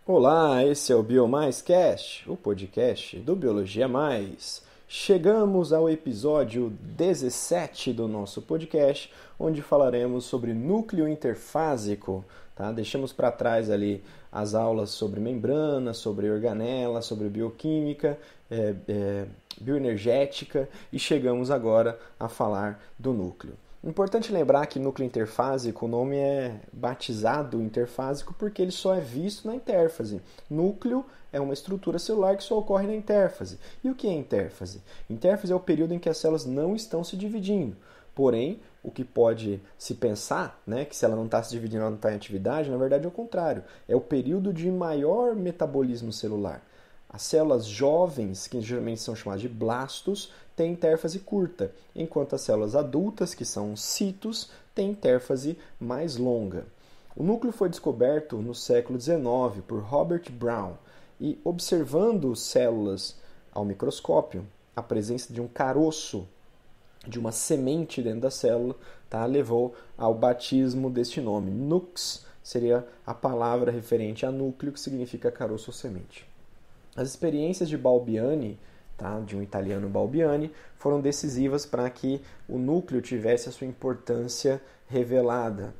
Olá, esse é o BioMaisCast, o podcast do Biologia Mais. Chegamos ao episódio 17 do nosso podcast, onde falaremos sobre núcleo interfásico. Tá? Deixamos para trás ali as aulas sobre membrana, sobre organela, sobre bioquímica, bioenergética e chegamos agora a falar do núcleo. Importante lembrar que núcleo interfásico, o nome é batizado interfásico porque ele só é visto na intérfase. Núcleo é uma estrutura celular que só ocorre na intérfase. E o que é intérfase? Intérfase é o período em que as células não estão se dividindo. Porém, o que pode se pensar, né, que se ela não está se dividindo, ela não está em atividade, na verdade é o contrário. É o período de maior metabolismo celular. As células jovens, que geralmente são chamadas de blastos, têm intérfase curta, enquanto as células adultas, que são citos, têm intérfase mais longa. O núcleo foi descoberto no século XIX por Robert Brown e, observando células ao microscópio, a presença de um caroço, de uma semente dentro da célula, tá, levou ao batismo deste nome. Nux seria a palavra referente a núcleo, que significa caroço ou semente. As experiências de Balbiani, tá, de um italiano Balbiani, foram decisivas para que o núcleo tivesse a sua importância revelada.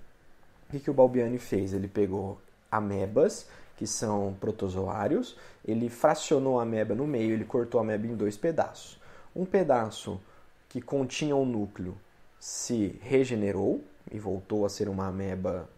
O que o Balbiani fez? Ele pegou amebas, que são protozoários, ele fracionou a ameba no meio, ele cortou a ameba em 2 pedaços. Um pedaço que continha o núcleo se regenerou e voltou a ser uma ameba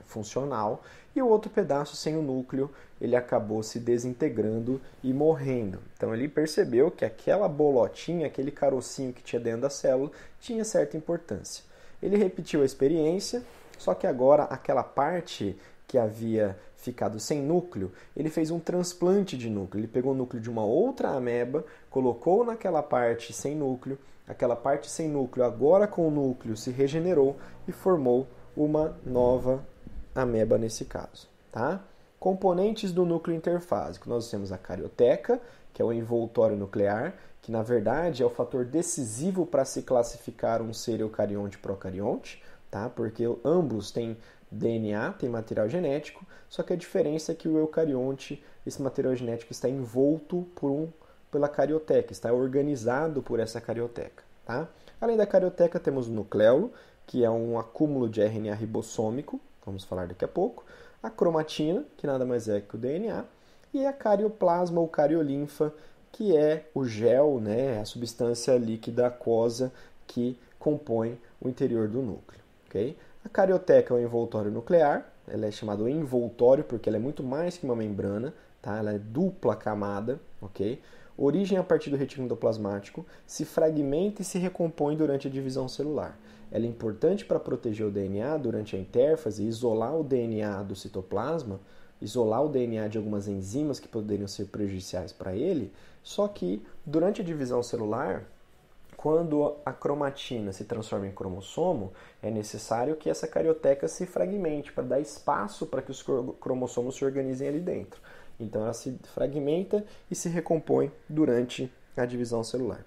funcional, e o outro pedaço sem o núcleo ele acabou se desintegrando e morrendo. Então ele percebeu que aquela bolotinha, aquele carocinho que tinha dentro da célula tinha certa importância. Ele repetiu a experiência, só que agora aquela parte que havia ficado sem núcleo, ele fez um transplante de núcleo. Ele pegou o núcleo de uma outra ameba, colocou naquela parte sem núcleo, aquela parte sem núcleo agora com o núcleo se regenerou e formou uma nova ameba nesse caso. Tá? Componentes do núcleo interfásico. Nós temos a carioteca, que é o envoltório nuclear, que na verdade é o fator decisivo para se classificar um ser eucarionte e procarionte, tá? Porque ambos têm DNA, têm material genético, só que a diferença é que o eucarionte, esse material genético está envolto pela carioteca, está organizado por essa carioteca. Tá? Além da carioteca temos o nucleolo, que é um acúmulo de RNA ribossômico, vamos falar daqui a pouco, a cromatina, que nada mais é que o DNA, e a carioplasma ou cariolinfa, que é o gel, né, a substância líquida aquosa que compõe o interior do núcleo. Okay? A carioteca é o envoltório nuclear, ela é chamada envoltório porque ela é muito mais que uma membrana, tá? Ela é dupla camada, ok? Origem a partir do retículo endoplasmático, se fragmenta e se recompõe durante a divisão celular. Ela é importante para proteger o DNA durante a intérfase, isolar o DNA do citoplasma, isolar o DNA de algumas enzimas que poderiam ser prejudiciais para ele, só que durante a divisão celular, quando a cromatina se transforma em cromossomo, é necessário que essa carioteca se fragmente para dar espaço para que os cromossomos se organizem ali dentro. Então ela se fragmenta e se recompõe durante a divisão celular.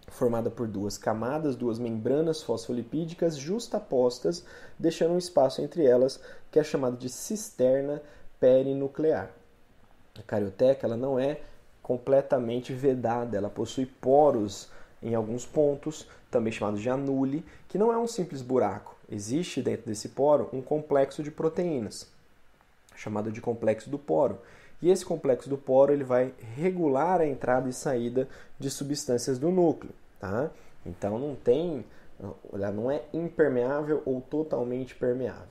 Formada por 2 camadas, 2 membranas fosfolipídicas justapostas, deixando um espaço entre elas que é chamado de cisterna perinuclear. A carioteca ela não é completamente vedada, ela possui poros em alguns pontos, também chamados de anule, que não é um simples buraco. Existe dentro desse poro um complexo de proteínas, chamado de complexo do poro. E esse complexo do poro ele vai regular a entrada e saída de substâncias do núcleo. Tá? Então ela não é impermeável ou totalmente permeável.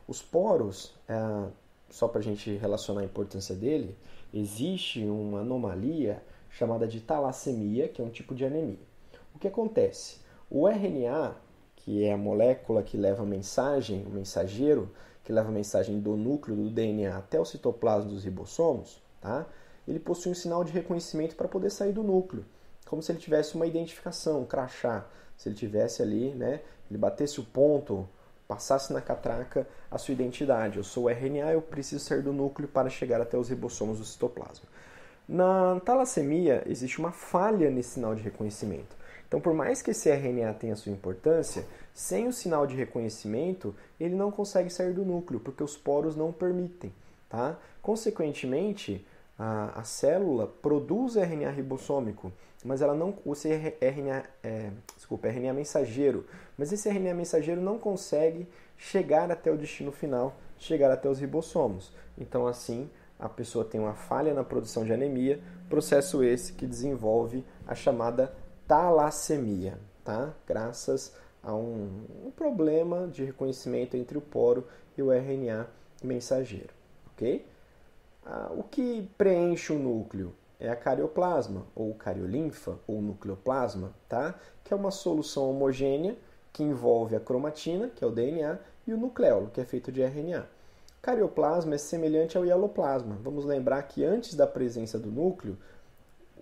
Os poros, só para a gente relacionar a importância dele, existe uma anomalia chamada de talassemia, que é um tipo de anemia. O que acontece? O RNA, que é a molécula que leva a mensagem, o mensageiro, que leva a mensagem do núcleo do DNA até o citoplasma dos ribossomos, tá? Ele possui um sinal de reconhecimento para poder sair do núcleo, como se ele tivesse uma identificação, um crachá. Se ele tivesse ali, né, ele batesse o ponto, passasse na catraca a sua identidade. Eu sou o RNA, eu preciso sair do núcleo para chegar até os ribossomos do citoplasma. Na talassemia, existe uma falha nesse sinal de reconhecimento. Então, por mais que esse RNA tenha sua importância, sem o sinal de reconhecimento, ele não consegue sair do núcleo, porque os poros não permitem. Tá? Consequentemente, a célula produz RNA ribossômico, mas ela não usa RNA mensageiro, mas esse RNA mensageiro não consegue chegar até o destino final, chegar até os ribossomos. Então, assim, a pessoa tem uma falha na produção de anemia, processo esse que desenvolve a chamada talassemia, tá? Graças a um problema de reconhecimento entre o poro e o RNA mensageiro, ok? O que preenche o núcleo é a carioplasma, ou cariolinfa, ou nucleoplasma, tá? Que é uma solução homogênea que envolve a cromatina, que é o DNA, e o nucleolo, que é feito de RNA. Carioplasma é semelhante ao hialoplasma. Vamos lembrar que antes da presença do núcleo,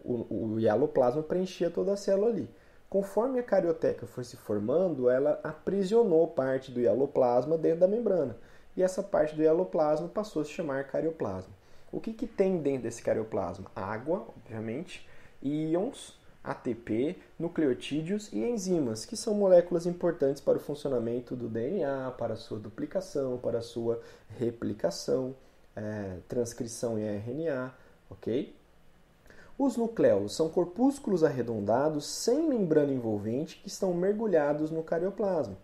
o hialoplasma preenchia toda a célula ali. Conforme a carioteca foi se formando, ela aprisionou parte do hialoplasma dentro da membrana. E essa parte do hialoplasma passou a se chamar carioplasma. O que tem dentro desse carioplasma? Água, obviamente, íons, ATP, nucleotídeos e enzimas, que são moléculas importantes para o funcionamento do DNA, para a sua duplicação, para a sua replicação, transcrição em RNA, ok? Os nucleolos são corpúsculos arredondados sem membrana envolvente que estão mergulhados no carioplasma.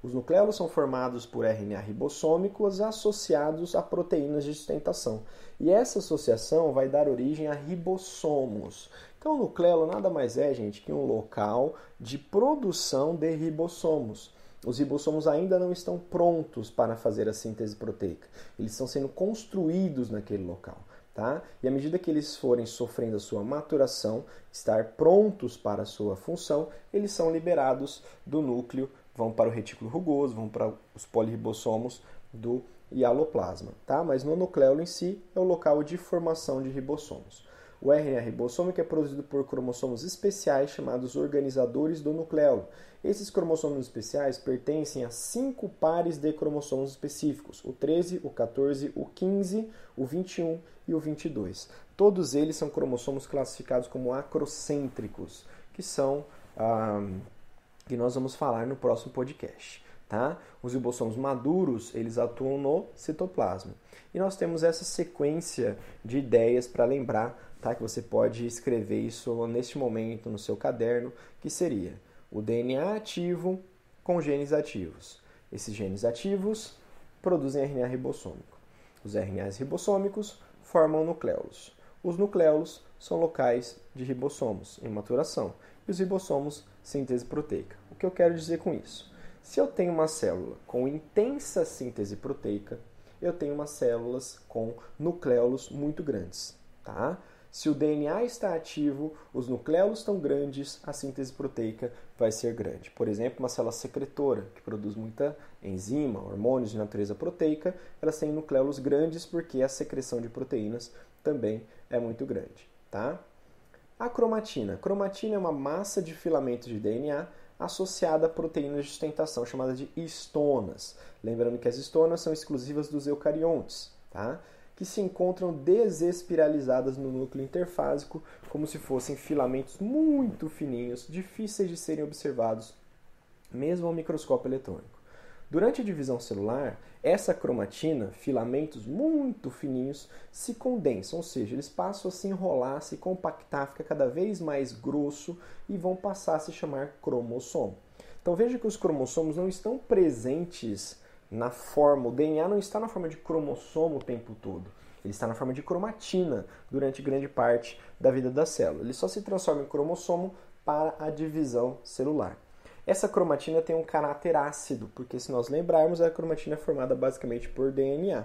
Os nucleolos são formados por RNA ribossômicos associados a proteínas de sustentação. E essa associação vai dar origem a ribossomos. Então, o nucleolo nada mais é, gente, que um local de produção de ribossomos. Os ribossomos ainda não estão prontos para fazer a síntese proteica. Eles estão sendo construídos naquele local. Tá? E à medida que eles forem sofrendo a sua maturação, estar prontos para a sua função, eles são liberados do núcleo, vão para o retículo rugoso, vão para os poliribossomos do hialoplasma. Tá? Mas no nucleolo em si é o local de formação de ribossomos. O RNA ribossômico é produzido por cromossomos especiais chamados organizadores do nucleolo. Esses cromossomos especiais pertencem a 5 pares de cromossomos específicos, o 13, o 14, o 15, o 21 e o 22. Todos eles são cromossomos classificados como acrocêntricos, que são que nós vamos falar no próximo podcast. Tá? Os ribossomos maduros, eles atuam no citoplasma. E nós temos essa sequência de ideias para lembrar, tá? Que você pode escrever isso neste momento no seu caderno, que seria o DNA ativo com genes ativos. Esses genes ativos produzem RNA ribossômico. Os RNAs ribossômicos formam nucleolos. Os nucleolos são locais de ribossomos em maturação. E os ribossomos, síntese proteica. O que eu quero dizer com isso? Se eu tenho uma célula com intensa síntese proteica, eu tenho umas células com nucleolos muito grandes. Tá? Se o DNA está ativo, os nucleolos estão grandes, a síntese proteica vai ser grande. Por exemplo, uma célula secretora, que produz muita enzima, hormônios de natureza proteica, elas têm nucleolos grandes porque a secreção de proteínas também é muito grande. Tá? A cromatina. A cromatina é uma massa de filamentos de DNA associada a proteínas de sustentação chamadas de histonas. Lembrando que as histonas são exclusivas dos eucariontes, tá? Que se encontram desespiralizadas no núcleo interfásico, como se fossem filamentos muito fininhos, difíceis de serem observados, mesmo ao microscópio eletrônico. Durante a divisão celular, essa cromatina, filamentos muito fininhos, se condensam, ou seja, eles passam a se enrolar, a se compactar, fica cada vez mais grosso e vão passar a se chamar cromossomo. Então veja que os cromossomos não estão presentes na forma, o DNA não está na forma de cromossomo o tempo todo. Ele está na forma de cromatina durante grande parte da vida da célula. Ele só se transforma em cromossomo para a divisão celular. Essa cromatina tem um caráter ácido, porque se nós lembrarmos, a cromatina é formada basicamente por DNA.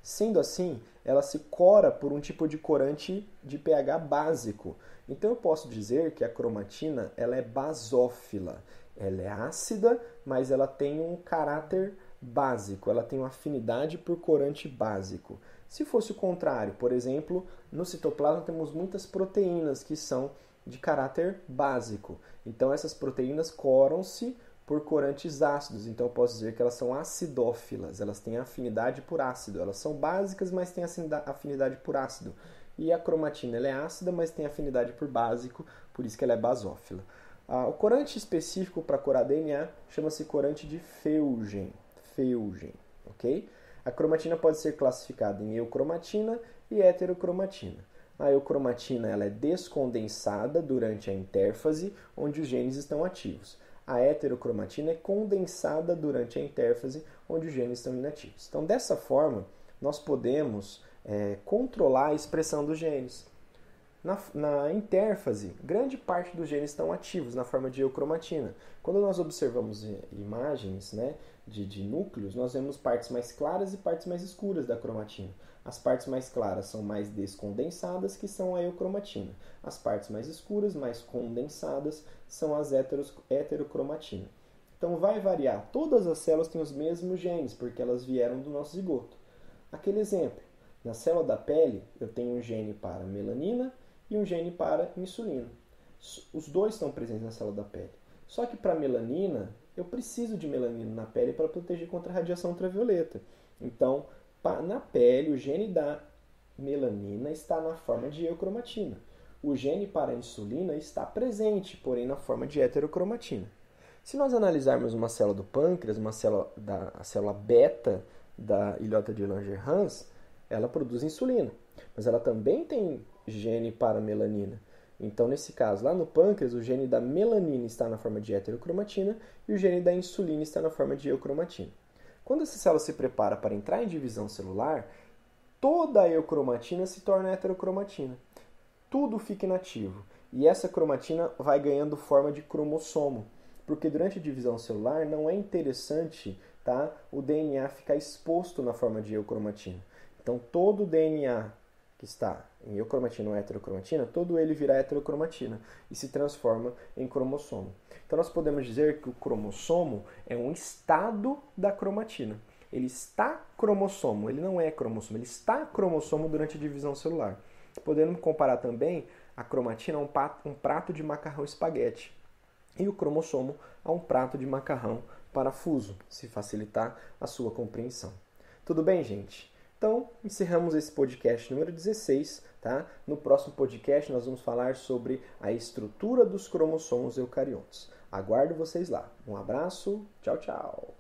Sendo assim, ela se cora por um tipo de corante de pH básico. Então eu posso dizer que a cromatina ela é basófila. Ela é ácida, mas ela tem um caráter básico, ela tem uma afinidade por corante básico. Se fosse o contrário, por exemplo, no citoplasma temos muitas proteínas que são de caráter básico. Então essas proteínas coram-se por corantes ácidos. Então eu posso dizer que elas são acidófilas, elas têm afinidade por ácido. Elas são básicas, mas têm afinidade por ácido. E a cromatina ela é ácida, mas tem afinidade por básico, por isso que ela é basófila. O corante específico para corar DNA chama-se corante de Feulgen, ok? A cromatina pode ser classificada em eucromatina e heterocromatina. A eucromatina ela é descondensada durante a intérfase, onde os genes estão ativos. A heterocromatina é condensada durante a intérfase, onde os genes estão inativos. Então, dessa forma, nós podemos controlar a expressão dos genes. Na intérfase, grande parte dos genes estão ativos na forma de eucromatina. Quando nós observamos imagens, né, de núcleos, nós vemos partes mais claras e partes mais escuras da cromatina. As partes mais claras são mais descondensadas, que são a eucromatina. As partes mais escuras, mais condensadas, são as heterocromatina. Então vai variar. Todas as células têm os mesmos genes, porque elas vieram do nosso zigoto. Aquele exemplo, na célula da pele, eu tenho um gene para melanina e um gene para insulina. Os dois estão presentes na célula da pele. Só que para melanina, eu preciso de melanina na pele para proteger contra a radiação ultravioleta. Então, na pele, o gene da melanina está na forma de eucromatina. O gene para a insulina está presente, porém na forma de heterocromatina. Se nós analisarmos uma célula do pâncreas, a célula beta da ilhota de Langerhans, ela produz insulina, mas ela também tem gene para melanina. Então, nesse caso, lá no pâncreas, o gene da melanina está na forma de heterocromatina e o gene da insulina está na forma de eucromatina. Quando essa célula se prepara para entrar em divisão celular, toda a eucromatina se torna heterocromatina. Tudo fica inativo. E essa cromatina vai ganhando forma de cromossomo, porque durante a divisão celular não é interessante, tá, o DNA ficar exposto na forma de eucromatina. Então, todo o DNA que está em eucromatina ou heterocromatina, todo ele vira heterocromatina e se transforma em cromossomo. Então, nós podemos dizer que o cromossomo é um estado da cromatina. Ele está cromossomo, ele não é cromossomo, ele está cromossomo durante a divisão celular. Podemos comparar também a cromatina a um prato de macarrão espaguete e o cromossomo a um prato de macarrão parafuso, se facilitar a sua compreensão. Tudo bem, gente? Então, encerramos esse podcast número 16, tá? No próximo podcast nós vamos falar sobre a estrutura dos cromossomos eucariontes. Aguardo vocês lá. Um abraço, tchau, tchau!